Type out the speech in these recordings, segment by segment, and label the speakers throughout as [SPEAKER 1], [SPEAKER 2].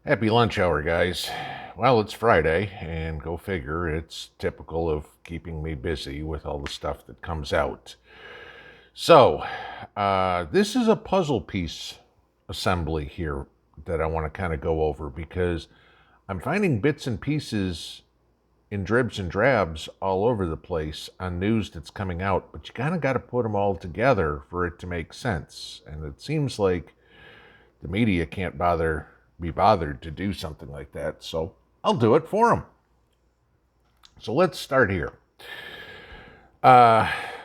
[SPEAKER 1] Happy lunch hour, guys. Well, it's Friday, and go figure, it's typical of keeping me busy with all the stuff that comes out. So, this is a puzzle piece assembly here that I want to kind of go over because I'm finding bits and pieces in dribs and drabs all over the place on news that's coming out, but you kind of got to put them all together for it to make sense. And it seems like the media can't be bothered to do something like that, so I'll do it for them. So let's start here.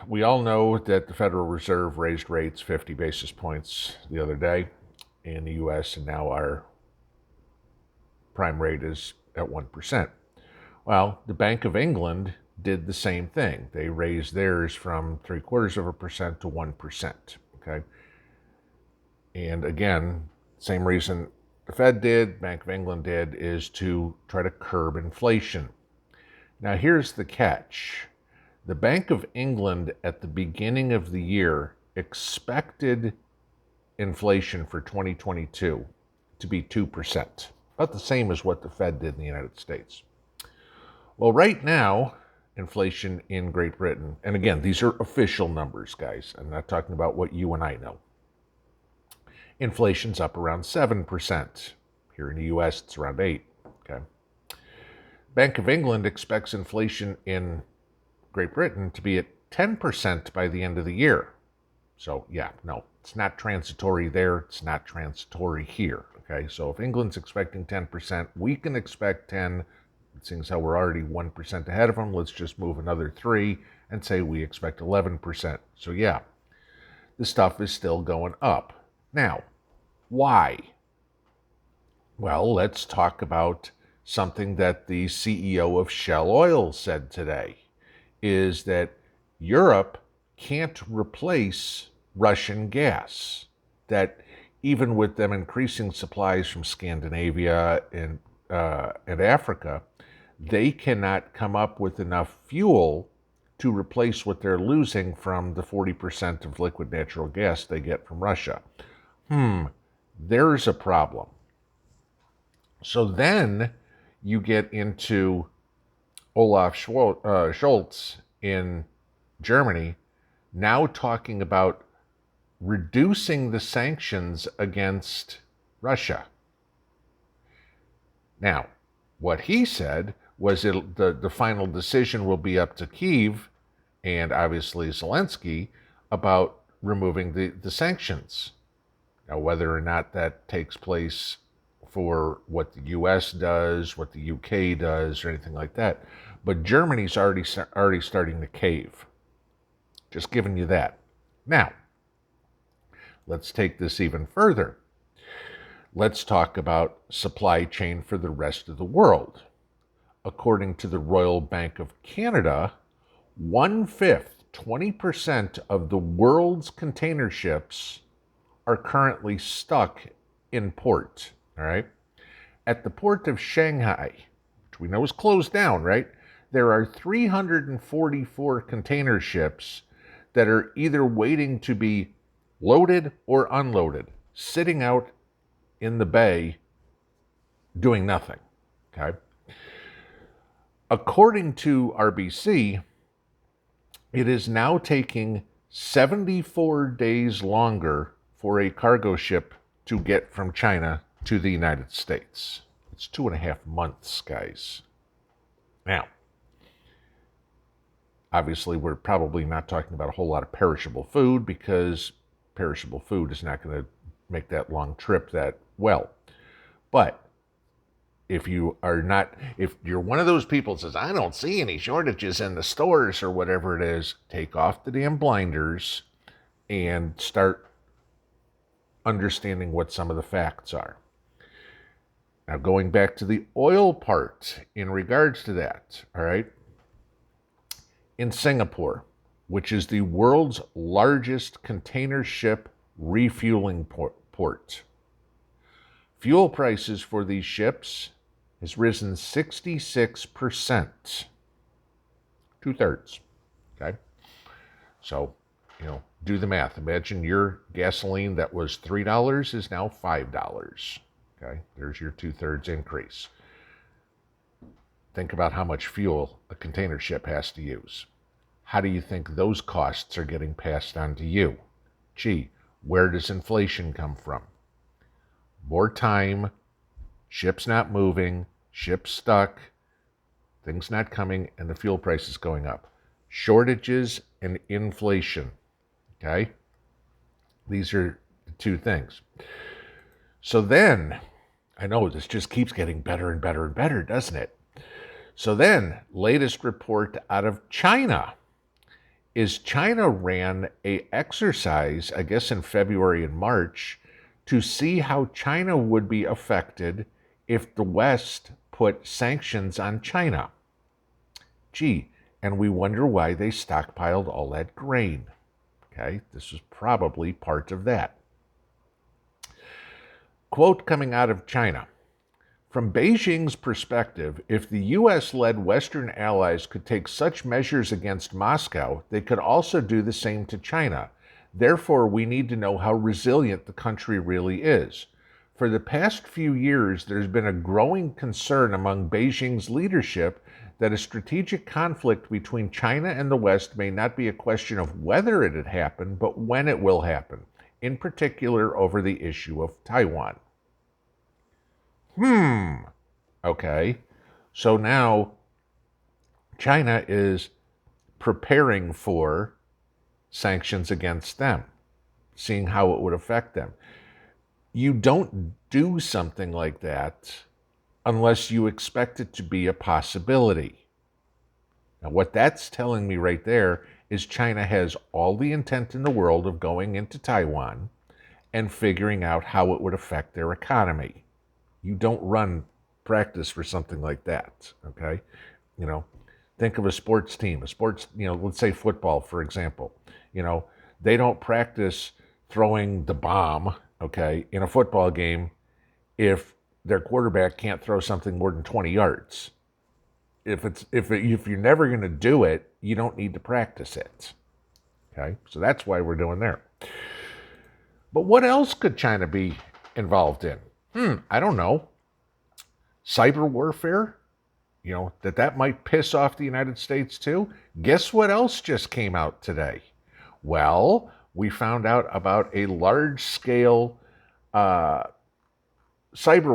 [SPEAKER 1] We all know that the Federal Reserve raised rates 50 basis points the other day in the U.S., and now our prime rate is at 1%. Well, the Bank of England did the same thing. They raised theirs from 0.75% to 1%. Okay. And again, same reason the Fed did, Bank of England did, is to try to curb inflation. Now, here's the catch. The Bank of England at the beginning of the year expected inflation for 2022 to be 2%, about the same as what the Fed did in the United States. Well, right now, inflation in Great Britain, and again, these are official numbers, guys. I'm not talking about what you and I know. Inflation's up around 7%. Here in the U.S., it's around 8%. Okay. Bank of England expects inflation in Great Britain to be at 10% by the end of the year. So, yeah, no, it's not transitory there. It's not transitory here. Okay, so if England's expecting 10%, we can expect 10. Seeing as how we're already 1% ahead of them, let's just move another 3 and say we expect 11%. So, yeah, the stuff is still going up. Now, why? Well, let's talk about something that the CEO of Shell Oil said today, is that Europe can't replace Russian gas, that even with them increasing supplies from Scandinavia and Africa, they cannot come up with enough fuel to replace what they're losing from the 40% of liquid natural gas they get from Russia. There's a problem. So then you get into Olaf Scholz in Germany now talking about reducing the sanctions against Russia. Now, what he said was the final decision will be up to Kyiv and obviously Zelensky about removing the sanctions. Now, whether or not that takes place for what the U.S. does, what the U.K. does, or anything like that, but Germany's already starting to cave. Just giving you that. Now, let's take this even further. Let's talk about supply chain for the rest of the world. According to the Royal Bank of Canada, 1/5, 20% of the world's container ships are currently stuck in port, all right? At the port of Shanghai, which we know is closed down, right? There are 344 container ships that are either waiting to be loaded or unloaded, sitting out in the bay doing nothing, okay? According to RBC, it is now taking 74 days longer for a cargo ship to get from China to the United States. It's 2.5 months, guys. Now, obviously, we're probably not talking about a whole lot of perishable food because perishable food is not going to make that long trip that well. But if you're one of those people that says, I don't see any shortages in the stores or whatever it is, take off the damn blinders and start understanding what some of the facts are. Now, going back to the oil part in regards to that, all right? In Singapore, which is the world's largest container ship refueling port, fuel prices for these ships has risen 66%. 2/3. Okay? So, do the math. Imagine your gasoline that was $3 is now $5. Okay, there's your 2/3 increase. Think about how much fuel a container ship has to use. How do you think those costs are getting passed on to you? Gee, where does inflation come from? More time, ships not moving, ships stuck, things not coming, and the fuel prices going up. Shortages and inflation, okay? These are the two things. So then, I know this just keeps getting better and better and better, doesn't it? So then, latest report out of China is China ran a exercise, I guess in February and March, to see how China would be affected if the West put sanctions on China. Gee, and we wonder why they stockpiled all that grain. Okay, this was probably part of that. Quote coming out of China. From Beijing's perspective, if the U.S.-led Western allies could take such measures against Moscow, they could also do the same to China. Therefore, we need to know how resilient the country really is. For the past few years, there's been a growing concern among Beijing's leadership that a strategic conflict between China and the West may not be a question of whether it had happened, but when it will happen, in particular over the issue of Taiwan. Okay, so now China is preparing for sanctions against them, seeing how it would affect them. You don't do something like that unless you expect it to be a possibility. Now, what that's telling me right there is China has all the intent in the world of going into Taiwan and figuring out how it would affect their economy. You don't run practice for something like that, okay? You know, think of a sports team, let's say football, for example. They don't practice throwing the bomb, okay, in a football game if their quarterback can't throw something more than 20 yards. If you're never going to do it, you don't need to practice it, okay? So that's why we're doing there. But what else could China be involved in? I don't know. Cyber warfare? That might piss off the United States too. Guess what else just came out today? Well, we found out about a large-scale cyber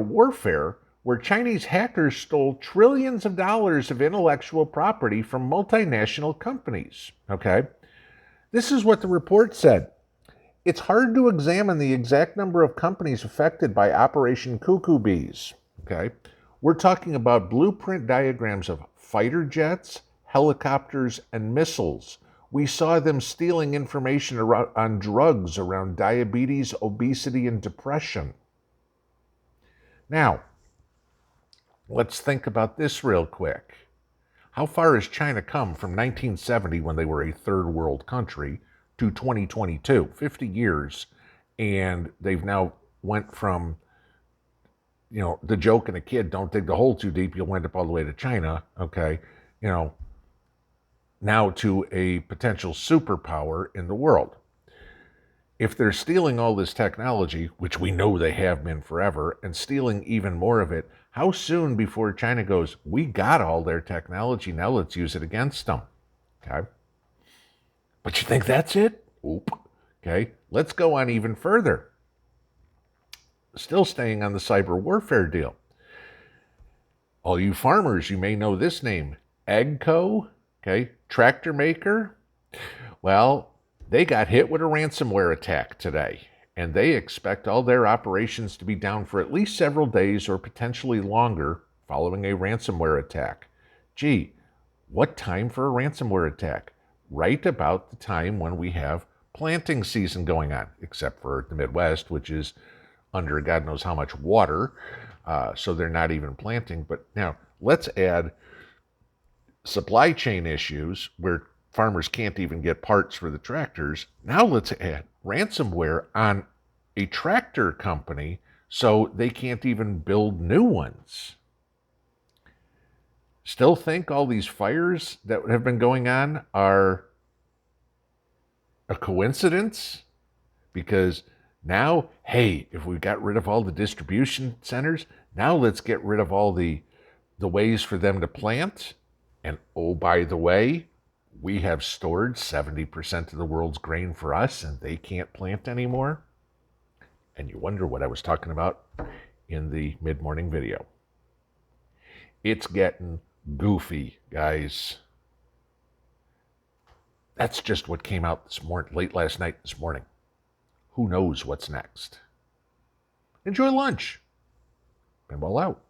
[SPEAKER 1] warfare where Chinese hackers stole trillions of dollars of intellectual property from multinational companies. Okay? This is what the report said. It's hard to examine the exact number of companies affected by Operation Cuckoo Bees. Okay? We're talking about blueprint diagrams of fighter jets, helicopters, and missiles. We saw them stealing information on drugs around diabetes, obesity, and depression. Now, let's think about this real quick. How far has China come from 1970, when they were a third world country, to 2022? 50 years, and they've now went from the joke in a kid, don't dig the hole too deep, you'll wind up all the way to China, okay, now to a potential superpower in the world. If they're stealing all this technology, which we know they have been forever, and stealing even more of it, how soon before China goes, we got all their technology, now let's use it against them, okay? But you think that's it? Oop. Okay, let's go on even further. Still staying on the cyber warfare deal. All you farmers, you may know this name, AGCO, okay, tractor maker. Well, they got hit with a ransomware attack today, and they expect all their operations to be down for at least several days or potentially longer following a ransomware attack. Gee, what time for a ransomware attack? Right about the time when we have planting season going on, except for the Midwest, which is under God knows how much water, so they're not even planting. But now let's add supply chain issues where farmers can't even get parts for the tractors. Now let's add ransomware on a tractor company so they can't even build new ones. Still think all these fires that have been going on are a coincidence? Because Now, hey, if we got rid of all the distribution centers, now let's get rid of all the ways for them to plant. And oh, by the way, we have stored 70% of the world's grain for us and they can't plant anymore. And you wonder what I was talking about in the mid-morning video. It's getting goofy, guys. That's just what came out this morning, late last night, this morning. Who knows what's next? Enjoy lunch. Pinball out.